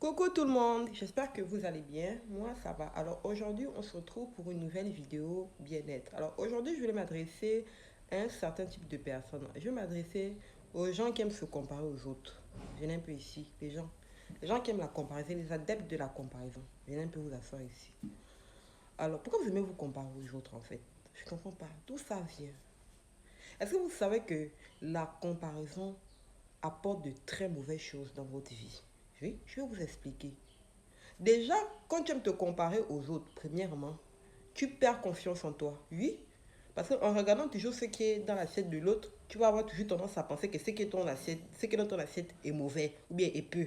Coucou tout le monde, j'espère que vous allez bien. Moi ça va. Alors aujourd'hui on se retrouve pour une nouvelle vidéo bien-être. Alors aujourd'hui je vais m'adresser à un certain type de personnes. Je vais m'adresser aux gens qui aiment se comparer aux autres. Venez un peu ici, les gens qui aiment la comparaison, les adeptes de la comparaison. Venez un peu vous asseoir ici. Alors pourquoi vous aimez vous comparer aux autres en fait? Je ne comprends pas. D'où ça vient? Est-ce que vous savez que la comparaison apporte de très mauvaises choses dans votre vie? Oui, je vais vous expliquer. Déjà, quand tu aimes te comparer aux autres, premièrement, tu perds confiance en toi. Oui, parce qu'en regardant toujours ce qui est dans l'assiette de l'autre, tu vas avoir toujours tendance à penser que ce qui est dans ton assiette est mauvais ou bien est peu.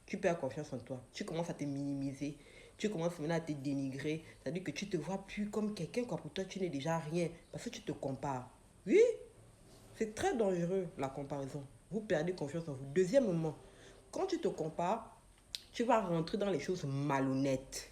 Tu perds confiance en toi. Tu commences à te minimiser. Tu commences maintenant à te dénigrer. C'est-à-dire que tu te vois plus comme quelqu'un quand pour toi tu n'es déjà rien parce que tu te compares. Oui, c'est très dangereux la comparaison. Vous perdez confiance en vous. Deuxièmement, quand tu te compares, tu vas rentrer dans les choses malhonnêtes.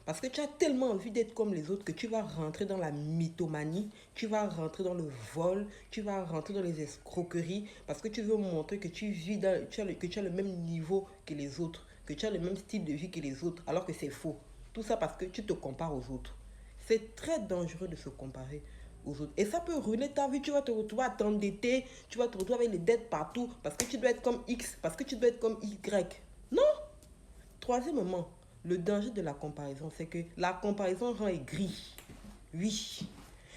Parce que tu as tellement envie d'être comme les autres que tu vas rentrer dans la mythomanie, tu vas rentrer dans le vol, tu vas rentrer dans les escroqueries parce que tu veux montrer que tu vis que tu as le même niveau que les autres, que tu as le même style de vie que les autres, alors que c'est faux. Tout ça parce que tu te compares aux autres. C'est très dangereux de se comparer aux autres. Et ça peut ruiner ta vie. Tu vas te retrouver à t'endetter, tu vas te retrouver avec les dettes partout parce que tu dois être comme X, parce que tu dois être comme Y. Non. Troisièmement, le danger de la comparaison, c'est que la comparaison rend aigri. Oui.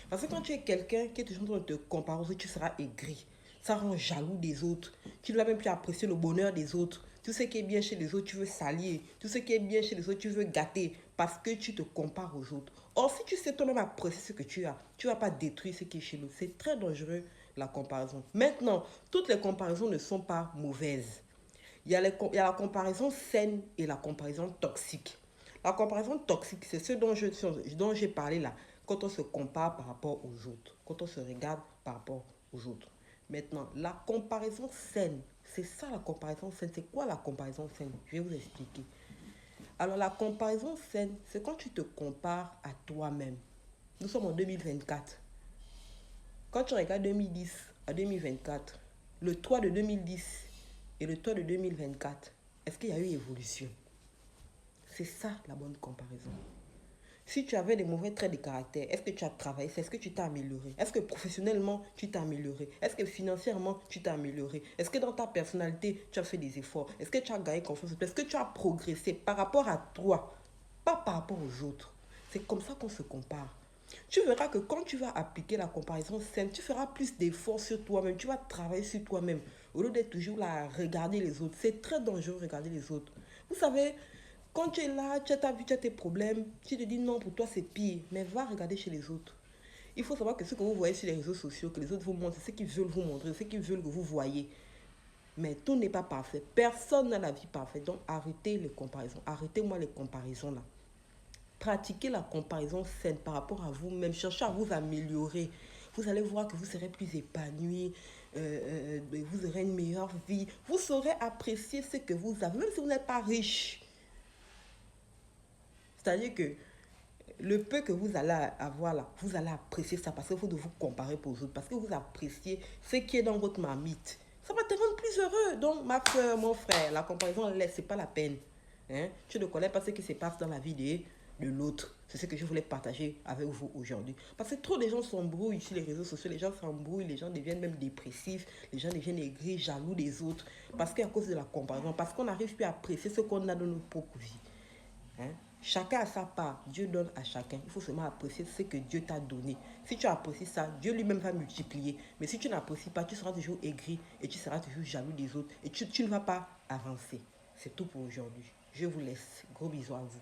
Parce que quand tu es quelqu'un qui est toujours en train de te comparer aux autres, tu seras aigri. Ça rend jaloux des autres. Tu ne vas même plus apprécier le bonheur des autres. Tout ce qui est bien chez les autres, tu veux salir. Tout ce qui est bien chez les autres, tu veux gâter. Parce que tu te compares aux autres. Or, si tu sais toi-même apprécier ce que tu as, tu ne vas pas détruire ce qui est chez nous. C'est très dangereux, la comparaison. Maintenant, toutes les comparaisons ne sont pas mauvaises. Il y a la comparaison saine et la comparaison toxique. La comparaison toxique, c'est ce dont j'ai parlé là, quand on se compare par rapport aux autres, quand on se regarde par rapport aux autres. Maintenant, la comparaison saine, c'est ça la comparaison saine. C'est quoi la comparaison saine? Je vais vous expliquer. Alors, la comparaison saine, c'est quand tu te compares à toi-même. Nous sommes en 2024. Quand tu regardes 2010 à 2024, le toi de 2010 et le toi de 2024, est-ce qu'il y a eu évolution? C'est ça la bonne comparaison. Si tu avais des mauvais traits de caractère, est-ce que tu as travaillé? Est-ce que tu t'es amélioré? Est-ce que professionnellement, tu t'es amélioré? Est-ce que financièrement, tu t'es amélioré? Est-ce que dans ta personnalité, tu as fait des efforts? Est-ce que tu as gagné confiance en toi? Est-ce que tu as progressé par rapport à toi, pas par rapport aux autres? C'est comme ça qu'on se compare. Tu verras que quand tu vas appliquer la comparaison saine, tu feras plus d'efforts sur toi-même, tu vas travailler sur toi-même, au lieu d'être toujours là à regarder les autres. C'est très dangereux de regarder les autres. Vous savez, quand tu es là, tu as ta vie, tu as tes problèmes, tu te dis non, pour toi c'est pire, mais va regarder chez les autres. Il faut savoir que ce que vous voyez sur les réseaux sociaux, que les autres vous montrent, c'est ce qu'ils veulent vous montrer, c'est ce qu'ils veulent que vous voyez. Mais tout n'est pas parfait. Personne n'a la vie parfaite. Donc arrêtez les comparaisons. Arrêtez-moi les comparaisons là. Pratiquez la comparaison saine par rapport à vous-même. Cherchez à vous améliorer. Vous allez voir que vous serez plus épanoui, vous aurez une meilleure vie. Vous saurez apprécier ce que vous avez, même si vous n'êtes pas riche. C'est-à-dire que le peu que vous allez avoir là, vous allez apprécier ça parce que vous devez vous comparer pour les autres, parce que vous appréciez ce qui est dans votre marmite. Ça va te rendre plus heureux. Donc, ma soeur, mon frère, la comparaison, c'est pas la peine. Hein? Tu ne connais pas ce qui se passe dans la vie de l'autre. C'est ce que je voulais partager avec vous aujourd'hui. Parce que trop de gens s'embrouillent sur les réseaux sociaux, les gens s'embrouillent, les gens deviennent même dépressifs, les gens deviennent aigris, jaloux des autres. Parce qu'à cause de la comparaison, parce qu'on n'arrive plus à apprécier ce qu'on a dans notre propre vie. Hein? Chacun a sa part. Dieu donne à chacun. Il faut seulement apprécier ce que Dieu t'a donné. Si tu apprécies ça, Dieu lui-même va multiplier. Mais si tu n'apprécies pas, tu seras toujours aigri et tu seras toujours jaloux des autres et tu ne vas pas avancer. C'est tout pour aujourd'hui. Je vous laisse. Gros bisous à vous.